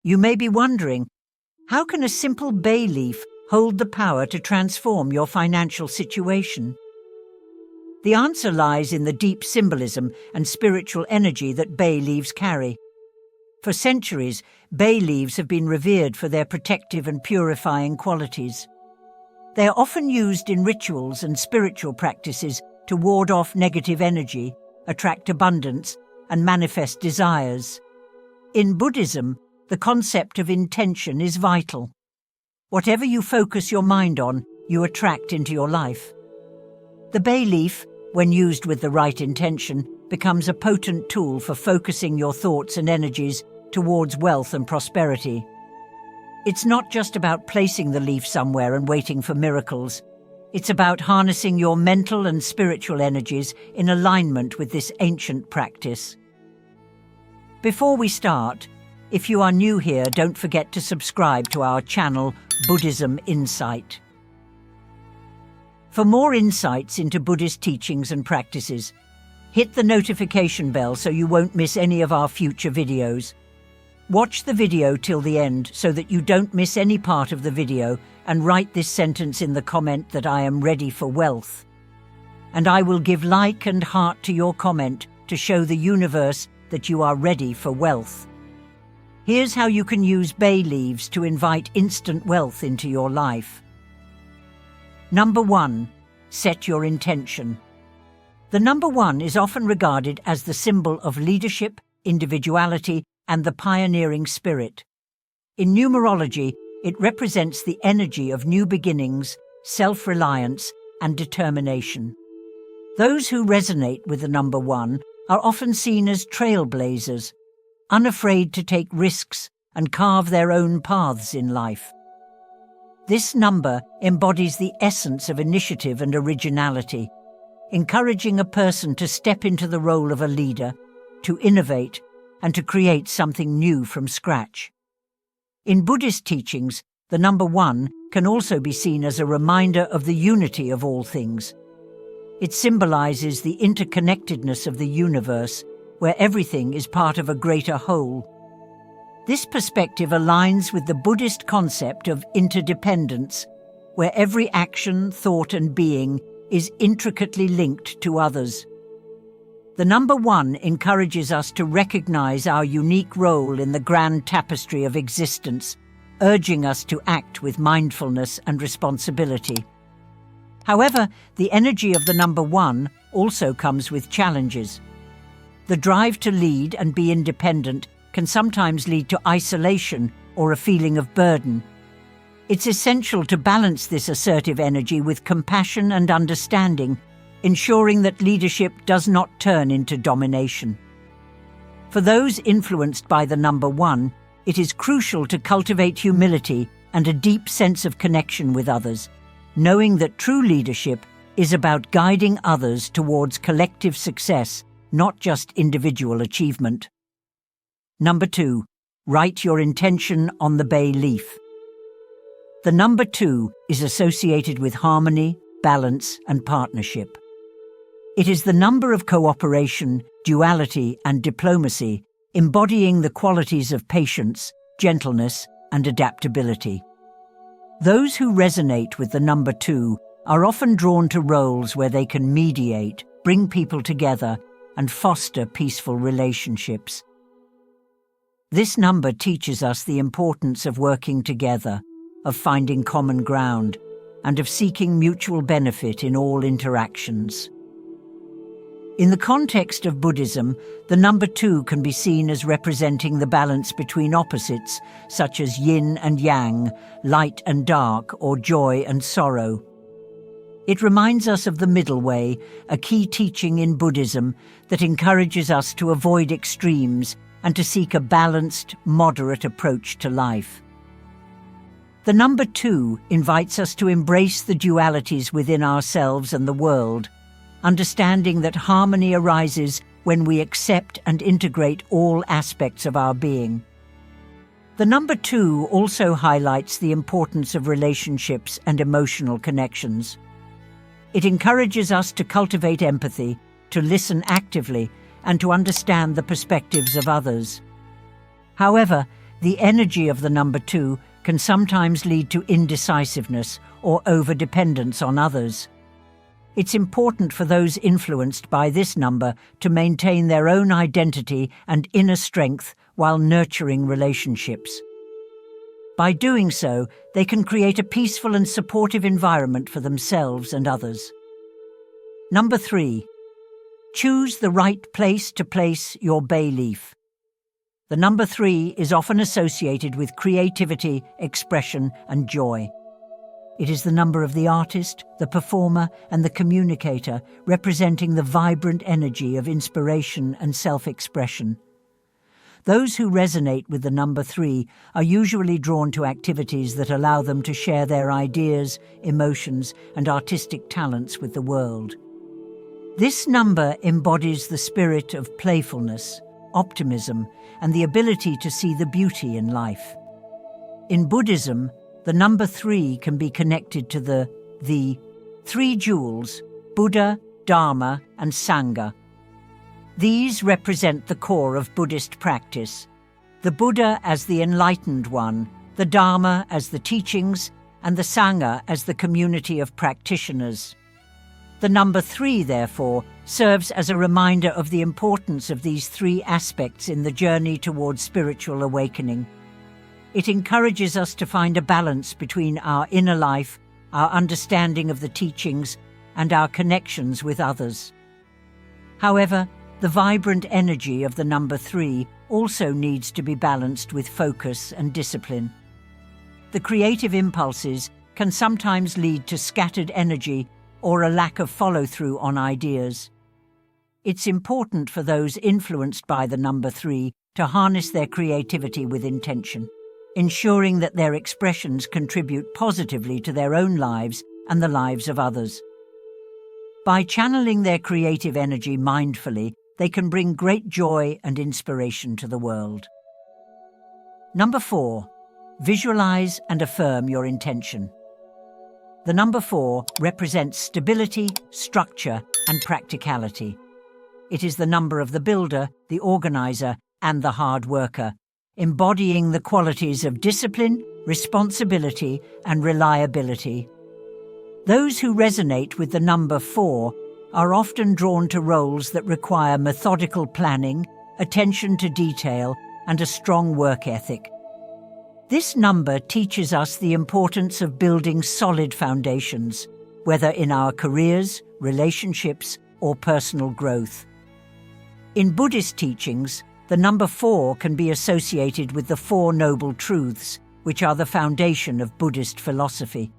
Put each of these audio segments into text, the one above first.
You may be wondering, how can a simple bay leaf hold the power to transform your financial situation? The answer lies in the deep symbolism and spiritual energy that bay leaves carry. For centuries, bay leaves have been revered for their protective and purifying qualities. They are often used in rituals and spiritual practices to ward off negative energy, attract abundance, and manifest desires. In Buddhism, the concept of intention is vital. Whatever you focus your mind on, you attract into your life. The bay leaf, when used with the right intention, becomes a potent tool for focusing your thoughts and energies towards wealth and prosperity. It's not just about placing the leaf somewhere and waiting for miracles. It's about harnessing your mental and spiritual energies in alignment with this ancient practice. Before we start, if you are new here, don't forget to subscribe to our channel, Buddhism Insight. For more insights into Buddhist teachings and practices, hit the notification bell so you won't miss any of our future videos. Watch the video till the end so that you don't miss any part of the video, and write this sentence in the comment that I am ready for wealth. And I will give like and heart to your comment to show the universe that you are ready for wealth. Here's how you can use bay leaves to invite instant wealth into your life. Number 1. Set your intention. The number 1 is often regarded as the symbol of leadership, individuality, and the pioneering spirit. In numerology, it represents the energy of new beginnings, self-reliance, and determination. Those who resonate with the number 1 are often seen as trailblazers, unafraid to take risks and carve their own paths in life. This number embodies the essence of initiative and originality, encouraging a person to step into the role of a leader, to innovate, and to create something new from scratch. In Buddhist teachings, the number 1 can also be seen as a reminder of the unity of all things. It symbolizes the interconnectedness of the universe, where everything is part of a greater whole. This perspective aligns with the Buddhist concept of interdependence, where every action, thought, and being is intricately linked to others. The number 1 encourages us to recognize our unique role in the grand tapestry of existence, urging us to act with mindfulness and responsibility. However, the energy of the number 1 also comes with challenges. The drive to lead and be independent can sometimes lead to isolation or a feeling of burden. It's essential to balance this assertive energy with compassion and understanding, ensuring that leadership does not turn into domination. For those influenced by the number 1, it is crucial to cultivate humility and a deep sense of connection with others, knowing that true leadership is about guiding others towards collective success, not just individual achievement. Number 2. Write your intention on the bay leaf. The number 2 is associated with harmony, balance, and partnership. It is the number of cooperation, duality, and diplomacy, embodying the qualities of patience, gentleness, and adaptability. Those who resonate with the number 2 are often drawn to roles where they can mediate, bring people together, and foster peaceful relationships. This number teaches us the importance of working together, of finding common ground, and of seeking mutual benefit in all interactions. In the context of Buddhism, the number 2 can be seen as representing the balance between opposites, such as yin and yang, light and dark, or joy and sorrow. It reminds us of the middle way, a key teaching in Buddhism that encourages us to avoid extremes and to seek a balanced, moderate approach to life. The number 2 invites us to embrace the dualities within ourselves and the world, understanding that harmony arises when we accept and integrate all aspects of our being. The number 2 also highlights the importance of relationships and emotional connections. It encourages us to cultivate empathy, to listen actively, and to understand the perspectives of others. However, The energy of the number 2 can sometimes lead to indecisiveness or over-dependence on others. It's important for those influenced by this number to maintain their own identity and inner strength while nurturing relationships. By doing so, they can create a peaceful and supportive environment for themselves and others. Number 3. Choose the right place to place your bay leaf. The number 3 is often associated with creativity, expression, and joy. It is the number of the artist, the performer, and the communicator, representing the vibrant energy of inspiration and self-expression. Those who resonate with the number 3 are usually drawn to activities that allow them to share their ideas, emotions, and artistic talents with the world. This number embodies the spirit of playfulness, optimism, and the ability to see the beauty in life. In Buddhism, the number 3 can be connected to the 3 jewels, Buddha, Dharma, and Sangha. These represent the core of Buddhist practice. The Buddha as the enlightened one, the Dharma as the teachings, and the Sangha as the community of practitioners. The number 3, therefore, serves as a reminder of the importance of these 3 aspects in the journey towards spiritual awakening. It encourages us to find a balance between our inner life, our understanding of the teachings, and our connections with others. However, the vibrant energy of the number 3 also needs to be balanced with focus and discipline. The creative impulses can sometimes lead to scattered energy or a lack of follow-through on ideas. It's important for those influenced by the number 3 to harness their creativity with intention, ensuring that their expressions contribute positively to their own lives and the lives of others. By channeling their creative energy mindfully, they can bring great joy and inspiration to the world. Number 4. Visualize and affirm your intention. The number 4 represents stability, structure, and practicality. It is the number of the builder, the organizer, and the hard worker, embodying the qualities of discipline, responsibility, and reliability. Those who resonate with the number 4 are often drawn to roles that require methodical planning, attention to detail, and a strong work ethic. This number teaches us the importance of building solid foundations, whether in our careers, relationships, or personal growth. In Buddhist teachings, the number 4 can be associated with the 4 Noble Truths, which are the foundation of Buddhist philosophy.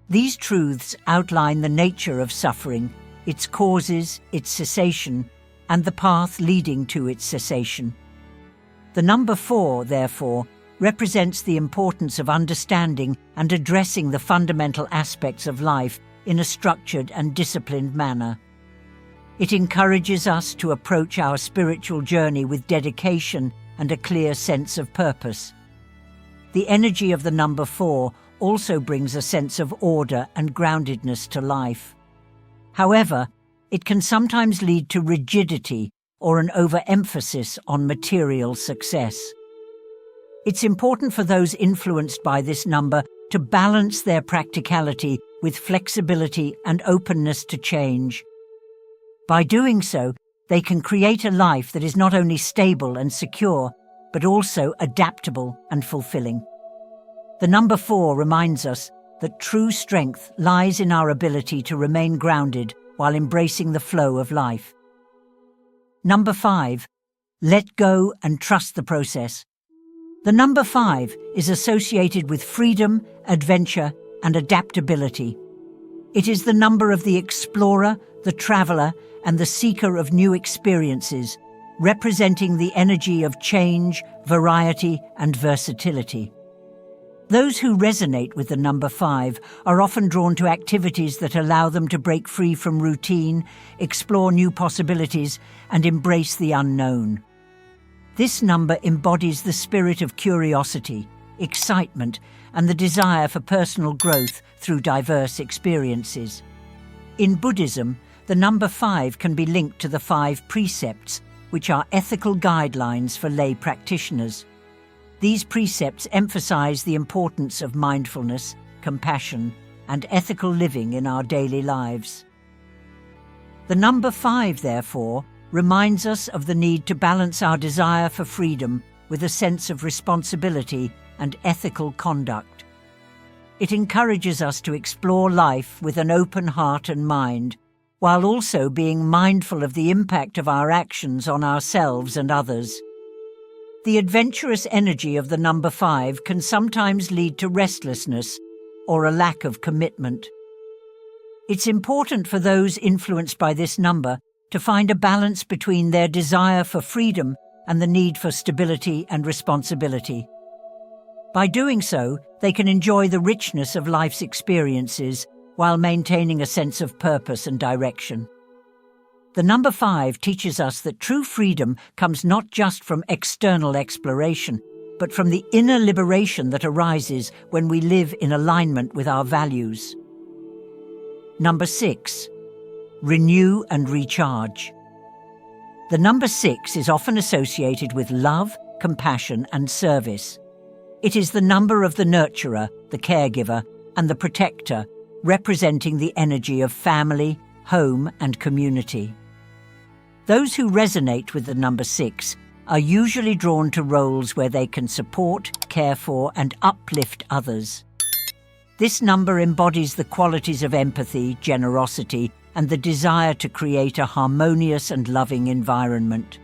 These truths outline the nature of suffering, its causes, its cessation, and the path leading to its cessation. The number 4, therefore, represents the importance of understanding and addressing the fundamental aspects of life in a structured and disciplined manner. It encourages us to approach our spiritual journey with dedication and a clear sense of purpose. The energy of the number 4 also brings a sense of order and groundedness to life. However, it can sometimes lead to rigidity or an overemphasis on material success. It's important for those influenced by this number to balance their practicality with flexibility and openness to change. By doing so, they can create a life that is not only stable and secure, but also adaptable and fulfilling. The number 4 reminds us that true strength lies in our ability to remain grounded while embracing the flow of life. Number 5. Let go and trust the process. The number 5 is associated with freedom, adventure, and adaptability. It is the number of the explorer, the traveler, and the seeker of new experiences, representing the energy of change, variety, and versatility. Those who resonate with the number 5 are often drawn to activities that allow them to break free from routine, explore new possibilities, and embrace the unknown. This number embodies the spirit of curiosity, excitement, and the desire for personal growth through diverse experiences. In Buddhism, the number 5 can be linked to the 5 precepts, which are ethical guidelines for lay practitioners. These precepts emphasize the importance of mindfulness, compassion, and ethical living in our daily lives. The number 5, therefore, reminds us of the need to balance our desire for freedom with a sense of responsibility and ethical conduct. It encourages us to explore life with an open heart and mind, while also being mindful of the impact of our actions on ourselves and others. The adventurous energy of the number 5 can sometimes lead to restlessness or a lack of commitment. It's important for those influenced by this number to find a balance between their desire for freedom and the need for stability and responsibility. By doing so, they can enjoy the richness of life's experiences while maintaining a sense of purpose and direction. The number 5 teaches us that true freedom comes not just from external exploration, but from the inner liberation that arises when we live in alignment with our values. Number 6. Renew and recharge. The number 6 is often associated with love, compassion, and service. It is the number of the nurturer, the caregiver, and the protector, representing the energy of family, home, and community. Those who resonate with the number 6 are usually drawn to roles where they can support, care for, and uplift others. This number embodies the qualities of empathy, generosity, and the desire to create a harmonious and loving environment.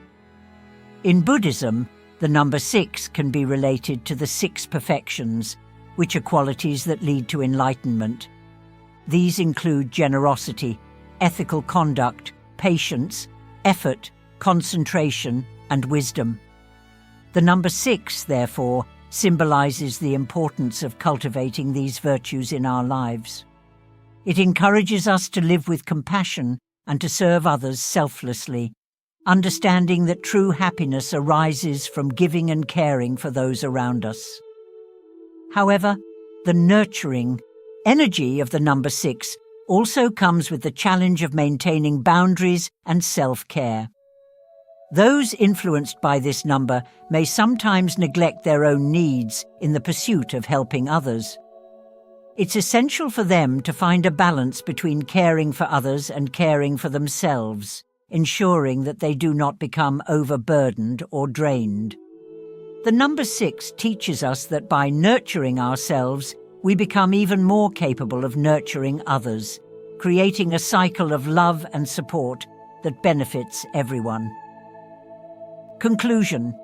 In Buddhism, the number 6 can be related to the 6 perfections, which are qualities that lead to enlightenment. These include generosity, ethical conduct, patience, effort, concentration, and wisdom. The number 6, therefore, symbolizes the importance of cultivating these virtues in our lives. It encourages us to live with compassion and to serve others selflessly, understanding that true happiness arises from giving and caring for those around us. However, the nurturing energy of the number 6 also comes with the challenge of maintaining boundaries and self-care. Those influenced by this number may sometimes neglect their own needs in the pursuit of helping others. It's essential for them to find a balance between caring for others and caring for themselves, ensuring that they do not become overburdened or drained. The number 6 teaches us that by nurturing ourselves, we become even more capable of nurturing others, creating a cycle of love and support that benefits everyone. Conclusion.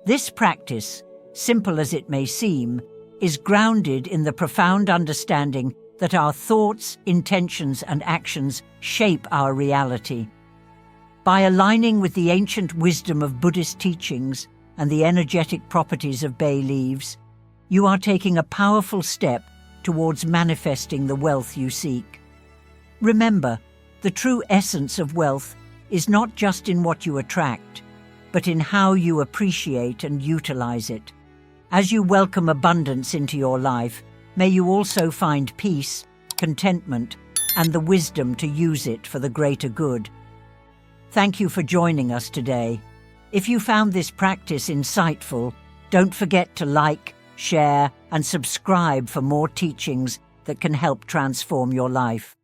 This practice, simple as it may seem, is grounded in the profound understanding that our thoughts, intentions, and actions shape our reality. By aligning with the ancient wisdom of Buddhist teachings and the energetic properties of bay leaves, you are taking a powerful step towards manifesting the wealth you seek. Remember, the true essence of wealth is not just in what you attract, but in how you appreciate and utilize it. As you welcome abundance into your life, may you also find peace, contentment, and the wisdom to use it for the greater good. Thank you for joining us today. If you found this practice insightful, don't forget to like, share, and subscribe for more teachings that can help transform your life.